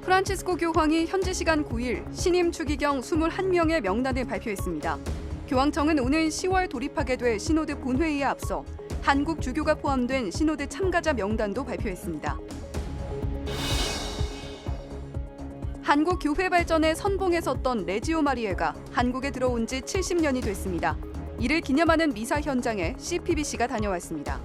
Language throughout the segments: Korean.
프란치스코 교황이 현지 시간 9일 신임 추기경 21명의 명단을 발표했습니다. 교황청은 오는 10월 돌입하게 될 시노드 본회의에 앞서 한국 주교가 포함된 시노드 참가자 명단도 발표했습니다. 한국 교회 발전에 선봉에 섰던 레지오 마리에가 한국에 들어온 지 70년이 됐습니다. 이를 기념하는 미사 현장에 CPBC가 다녀왔습니다.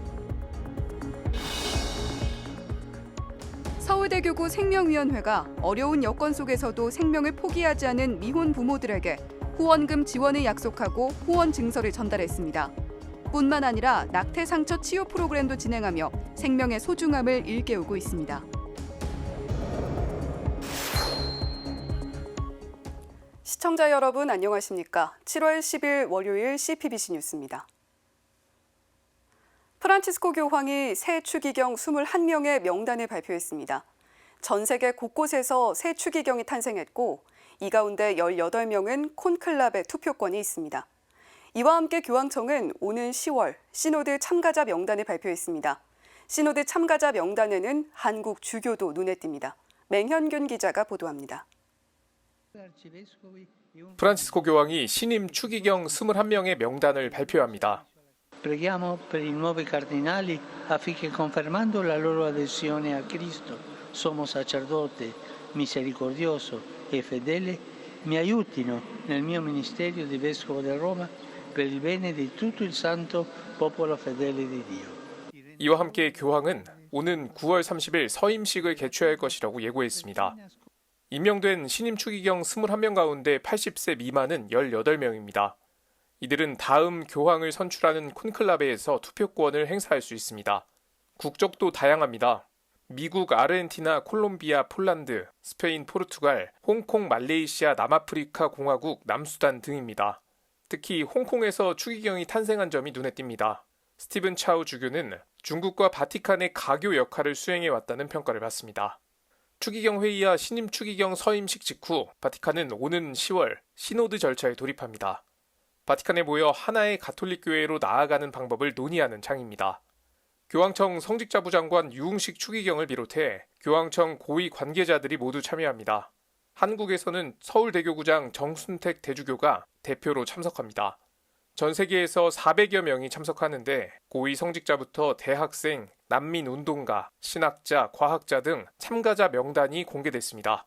서울대교구 생명위원회가 어려운 여건 속에서도 생명을 포기하지 않은 미혼 부모들에게 후원금 지원을 약속하고 후원 증서를 전달했습니다. 뿐만 아니라 낙태 상처 치유 프로그램도 진행하며 생명의 소중함을 일깨우고 있습니다. 시청자 여러분 안녕하십니까? 7월 10일 월요일 CPBC 뉴스입니다. 프란치스코 교황이 새 추기경 21명의 명단을 발표했습니다. 전 세계 곳곳에서 새 추기경이 탄생했고 이 가운데 18명은 콘클라베 투표권이 있습니다. 이와 함께 교황청은 오는 10월 시노드 참가자 명단을 발표했습니다. 시노드 참가자 명단에는 한국 주교도 눈에 띕니다. 맹현균 기자가 보도합니다. 프란치스코 교황이 신임 추기경 21명의 명단을 발표합니다. Preghiamo per i nuovi cardinali affinché confermando la loro adesione a Cristo, sommo sacerdote, misericordioso e fedele, mi aiutino nel mio ministerio di vescovo di Roma per il bene di tutto il santo popolo fedele di Dio. 이와 함께 교황은 오는 9월 30일 서임식을 개최할 것이라고 예고했습니다. 임명된 신임 추기경 21명 가운데 80세 미만은 18명입니다. 이들은 다음 교황을 선출하는 콘클라베에서 투표권을 행사할 수 있습니다. 국적도 다양합니다. 미국, 아르헨티나, 콜롬비아, 폴란드, 스페인, 포르투갈, 홍콩, 말레이시아, 남아프리카 공화국, 남수단 등입니다. 특히 홍콩에서 추기경이 탄생한 점이 눈에 띕니다. 스티븐 차우 주교는 중국과 바티칸의 가교 역할을 수행해왔다는 평가를 받습니다. 추기경 회의와 신임 추기경 서임식 직후 바티칸은 오는 10월 시노드 절차에 돌입합니다. 바티칸에 모여 하나의 가톨릭 교회로 나아가는 방법을 논의하는 장입니다. 교황청 성직자부 장관 유흥식 추기경을 비롯해 교황청 고위 관계자들이 모두 참여합니다. 한국에서는 서울대교구장 정순택 대주교가 대표로 참석합니다. 전 세계에서 400여 명이 참석하는데 고위 성직자부터 대학생, 난민운동가, 신학자, 과학자 등 참가자 명단이 공개됐습니다.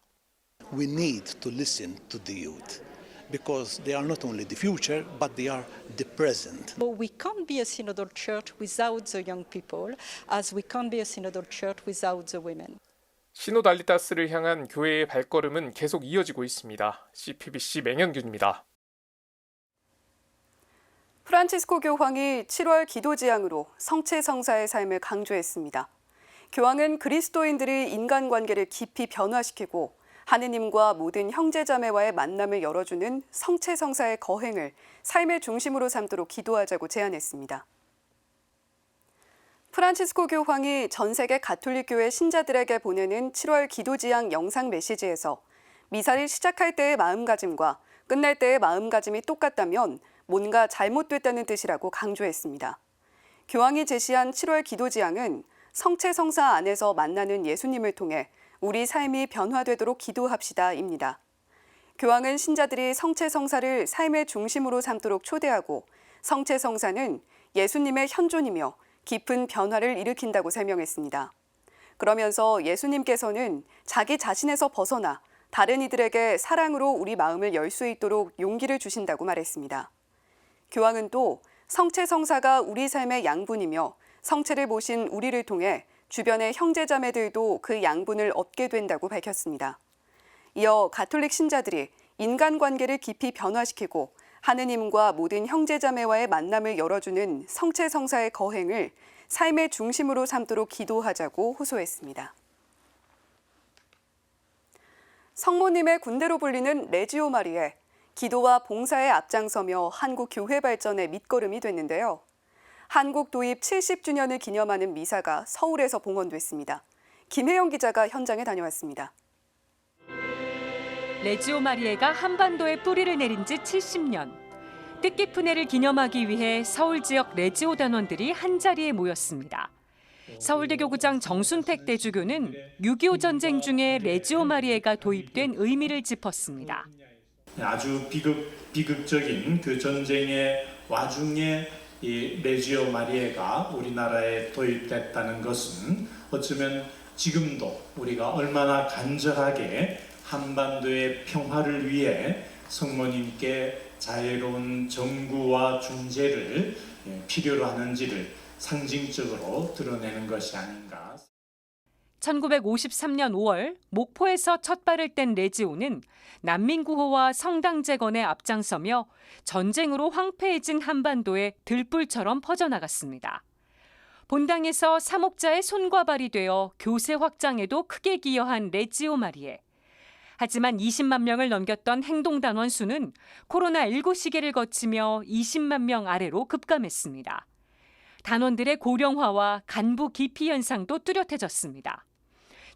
We need to listen to the youth. Because they are not only the future, but they are the present. We can't be a synodal church without the young people, as we can't be a synodal church without the women. 시노달리타스를 향한 교회의 발걸음은 계속 이어지고 있습니다. CPBC 맹현균입니다. 프란치스코 교황이 7월 기도지향으로 성체성사의 삶을 강조했습니다. 교황은 그리스도인들이 인간관계를 깊이 변화시키고 하느님과 모든 형제자매와의 만남을 열어주는 성체성사의 거행을 삶의 중심으로 삼도록 기도하자고 제안했습니다. 프란치스코 교황이 전 세계 가톨릭 교회 신자들에게 보내는 7월 기도지향 영상 메시지에서 미사를 시작할 때의 마음가짐과 끝날 때의 마음가짐이 똑같다면 뭔가 잘못됐다는 뜻이라고 강조했습니다. 교황이 제시한 7월 기도지향은 성체성사 안에서 만나는 예수님을 통해 우리 삶이 변화되도록 기도합시다입니다. 교황은 신자들이 성체성사를 삶의 중심으로 삼도록 초대하고 성체성사는 예수님의 현존이며 깊은 변화를 일으킨다고 설명했습니다. 그러면서 예수님께서는 자기 자신에서 벗어나 다른 이들에게 사랑으로 우리 마음을 열 수 있도록 용기를 주신다고 말했습니다. 교황은 또 성체성사가 우리 삶의 양분이며 성체를 모신 우리를 통해 주변의 형제자매들도 그 양분을 얻게 된다고 밝혔습니다. 이어 가톨릭 신자들이 인간관계를 깊이 변화시키고 하느님과 모든 형제자매와의 만남을 열어주는 성체성사의 거행을 삶의 중심으로 삼도록 기도하자고 호소했습니다. 성모님의 군대로 불리는 레지오 마리에 기도와 봉사에 앞장서며 한국 교회 발전의 밑거름이 됐는데요. 한국 도입 70주년을 기념하는 미사가 서울에서 봉헌됐습니다. 김혜영 기자가 현장에 다녀왔습니다. 레지오 마리에가 한반도에 뿌리를 내린 지 70년. 뜻깊은 해를 기념하기 위해 서울 지역 레지오 단원들이 한자리에 모였습니다. 서울대 교구장 정순택 대주교는 6.25 전쟁 중에 레지오 마리에가 도입된 의미를 짚었습니다. 아주 비극적인 그 전쟁의 와중에 이 레지오 마리에가 우리나라에 도입됐다는 것은 어쩌면 지금도 우리가 얼마나 간절하게 한반도의 평화를 위해 성모님께 자유로운 정구와 중재를 필요로 하는지를 상징적으로 드러내는 것이 아닌가. 1953년 5월 목포에서 첫 발을 뗀 레지오는 난민 구호와 성당 재건에 앞장서며 전쟁으로 황폐해진 한반도에 들불처럼 퍼져나갔습니다. 본당에서 사목자의 손과 발이 되어 교세 확장에도 크게 기여한 레지오 마리에. 하지만 20만 명을 넘겼던 행동단원 수는 코로나19 시기를 거치며 20만 명 아래로 급감했습니다. 단원들의 고령화와 간부 기피 현상도 뚜렷해졌습니다.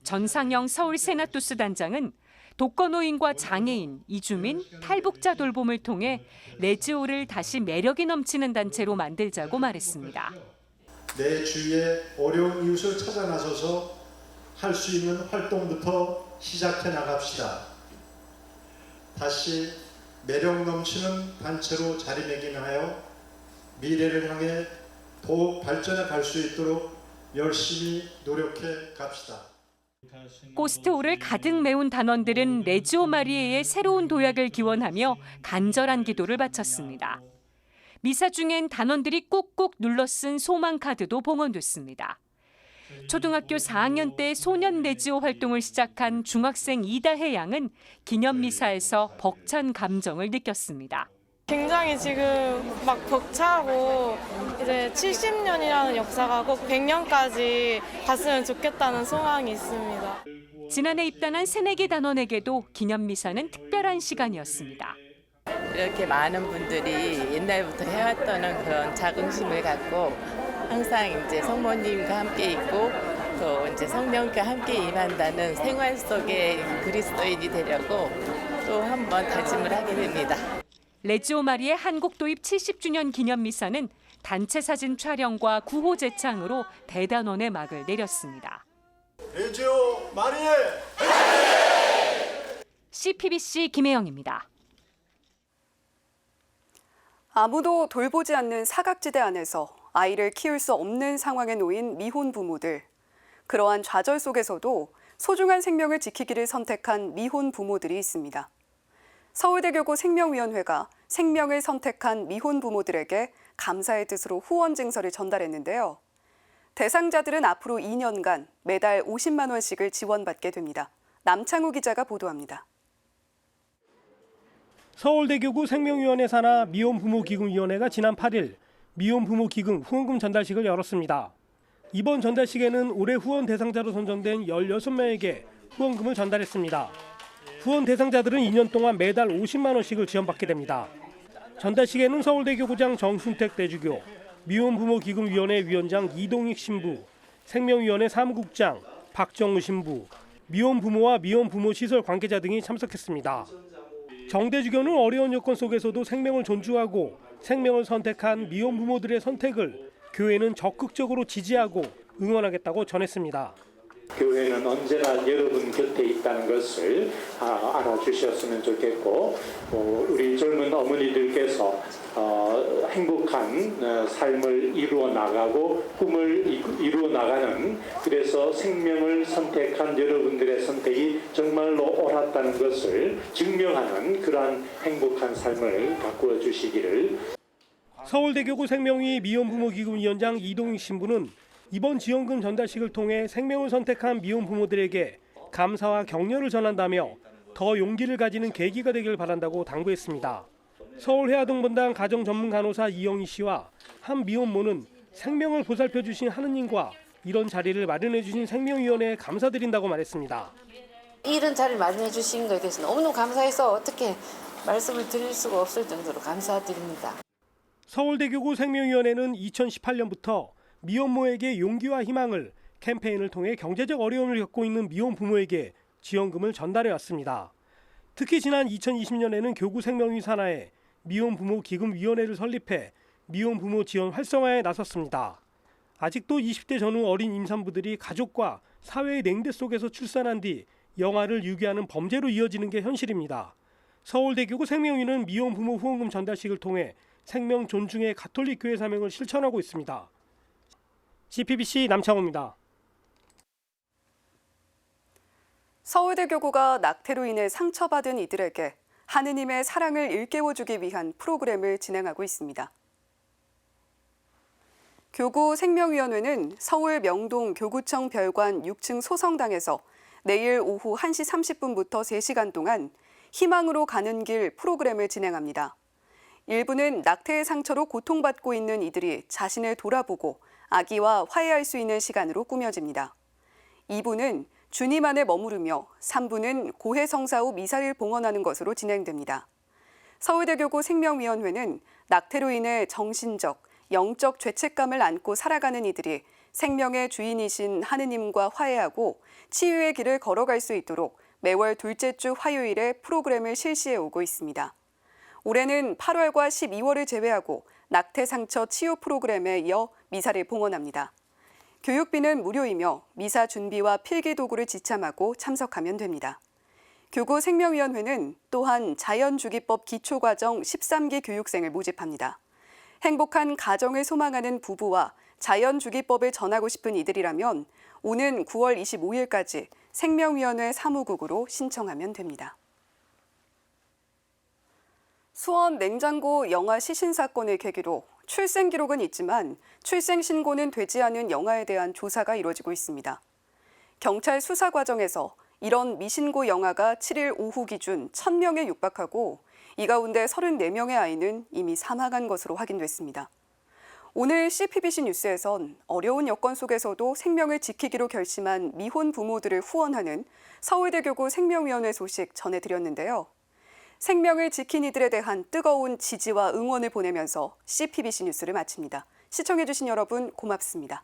전상영 서울 세나투스 단장은 독거노인과 장애인, 이주민, 탈북자 돌봄을 통해 레지오를 다시 매력이 넘치는 단체로 만들자고 말했습니다. 내 주위에 어려운 이웃을 찾아 나서서 할 수 있는 활동부터 시작해 나갑시다. 다시 매력 넘치는 단체로 자리매김하여 미래를 향해 더욱 발전해 갈 수 있도록 열심히 노력해 갑시다. 고스트홀을 가득 메운 단원들은 레지오 마리에의 새로운 도약을 기원하며 간절한 기도를 바쳤습니다. 미사 중엔 단원들이 꾹꾹 눌러 쓴 소망 카드도 봉헌됐습니다. 초등학교 4학년 때 소년 레지오 활동을 시작한 중학생 이다혜 양은 기념 미사에서 벅찬 감정을 느꼈습니다. 굉장히 지금 막 벅차고 이제 70년이라는 역사가 꼭 100년까지 갔으면 좋겠다는 소망이 있습니다. 지난해 입단한 새내기 단원에게도 기념 미사는 특별한 시간이었습니다. 이렇게 많은 분들이 옛날부터 해왔다는 그런 자긍심을 갖고 항상 이제 성모님과 함께 있고 또 이제 성령과 함께 임한다는 생활 속의 그리스도인이 되려고 또 한 번 다짐을 하게 됩니다. 레지오 마리의 한국 도입 70주년 기념 미사는 단체 사진 촬영과 구호 제창으로 대단원의 막을 내렸습니다. 레지오 마리에! CPBC 김혜영입니다. 아무도 돌보지 않는 사각지대 안에서 아이를 키울 수 없는 상황에 놓인 미혼 부모들. 그러한 좌절 속에서도 소중한 생명을 지키기를 선택한 미혼 부모들이 있습니다. 서울대교구 생명위원회가 생명을 선택한 미혼 부모들에게 감사의 뜻으로 후원 증서를 전달했는데요. 대상자들은 앞으로 2년간 매달 50만 원씩을 지원받게 됩니다. 남창우 기자가 보도합니다. 서울대교구 생명위원회 산하 미혼부모기금위원회가 지난 8일 미혼부모기금 후원금 전달식을 열었습니다. 이번 전달식에는 올해 후원 대상자로 선정된 16명에게 후원금을 전달했습니다. 후원 대상자들은 2년 동안 매달 50만 원씩을 지원받게 됩니다. 전달식에는 서울대교구장 정순택 대주교, 미혼부모기금위원회 위원장 이동익 신부, 생명위원회 사무국장 박정우 신부, 미혼부모와 미혼부모 시설 관계자 등이 참석했습니다. 정 대주교는 어려운 여건 속에서도 생명을 존중하고 생명을 선택한 미혼부모들의 선택을 교회는 적극적으로 지지하고 응원하겠다고 전했습니다. 교회는 언제나 여러분 곁에 있다는 것을 알아주셨으면 좋겠고 우리 젊은 어머니들께서 행복한 삶을 이루어 나가고 꿈을 이루어 나가는 그래서 생명을 선택한 여러분들의 선택이 정말로 옳았다는 것을 증명하는 그러한 행복한 삶을 바꾸어 주시기를. 서울대교구 생명위 미혼부모기금위원장 이동익 신부는 이번 지원금 전달식을 통해 생명을 선택한 미혼 부모들에게 감사와 격려를 전한다며 더 용기를 가지는 계기가 되길 바란다고 당부했습니다. 서울 해화동분당 가정전문간호사 이영희 씨와 한 미혼모는 생명을 보살펴 주신 하느님과 이런 자리를 마련해 주신 생명위원회에 감사드린다고 말했습니다. 이런 자리를 마련해 주신 것에 대해서 너무너무 감사해서 어떻게 말씀을 드릴 수가 없을 정도로 감사드립니다. 서울대교구 생명위원회는 2018년부터 미혼모에게 용기와 희망을 캠페인을 통해 경제적 어려움을 겪고 있는 미혼 부모에게 지원금을 전달해 왔습니다. 특히 지난 2020년에는 교구 생명위 산하에 미혼 부모 기금위원회를 설립해 미혼 부모 지원 활성화에 나섰습니다. 아직도 20대 전후 어린 임산부들이 가족과 사회의 냉대 속에서 출산한 뒤 영아를 유기하는 범죄로 이어지는 게 현실입니다. 서울대교구 생명위는 미혼 부모 후원금 전달식을 통해 생명 존중의 가톨릭 교회 사명을 실천하고 있습니다. CPBC 남창호입니다. 서울대교구가 낙태로 인해 상처받은 이들에게 하느님의 사랑을 일깨워주기 위한 프로그램을 진행하고 있습니다. 교구 생명위원회는 서울 명동 교구청 별관 6층 소성당에서 내일 오후 1시 30분부터 3시간 동안 희망으로 가는 길 프로그램을 진행합니다. 일부는 낙태의 상처로 고통받고 있는 이들이 자신을 돌아보고 아기와 화해할 수 있는 시간으로 꾸며집니다. 2부는 주님 안에 머무르며 3부는 고해성사 후 미사를 봉헌하는 것으로 진행됩니다. 서울대교구 생명위원회는 낙태로 인해 정신적, 영적 죄책감을 안고 살아가는 이들이 생명의 주인이신 하느님과 화해하고 치유의 길을 걸어갈 수 있도록 매월 둘째 주 화요일에 프로그램을 실시해 오고 있습니다. 올해는 8월과 12월을 제외하고 낙태 상처 치유 프로그램에 이어 미사를 봉헌합니다. 교육비는 무료이며 미사 준비와 필기 도구를 지참하고 참석하면 됩니다. 교구 생명위원회는 또한 자연주기법 기초과정 13기 교육생을 모집합니다. 행복한 가정을 소망하는 부부와 자연주기법을 전하고 싶은 이들이라면 오는 9월 25일까지 생명위원회 사무국으로 신청하면 됩니다. 수원 냉장고 영아 시신 사건을 계기로 출생 기록은 있지만 출생 신고는 되지 않은 영아에 대한 조사가 이루어지고 있습니다. 경찰 수사 과정에서 이런 미신고 영아가 7일 오후 기준 1,000명에 육박하고 이 가운데 34명의 아이는 이미 사망한 것으로 확인됐습니다. 오늘 CPBC 뉴스에선 어려운 여건 속에서도 생명을 지키기로 결심한 미혼 부모들을 후원하는 서울대교구 생명위원회 소식 전해드렸는데요. 생명을 지킨 이들에 대한 뜨거운 지지와 응원을 보내면서 CPBC 뉴스를 마칩니다. 시청해주신 여러분 고맙습니다.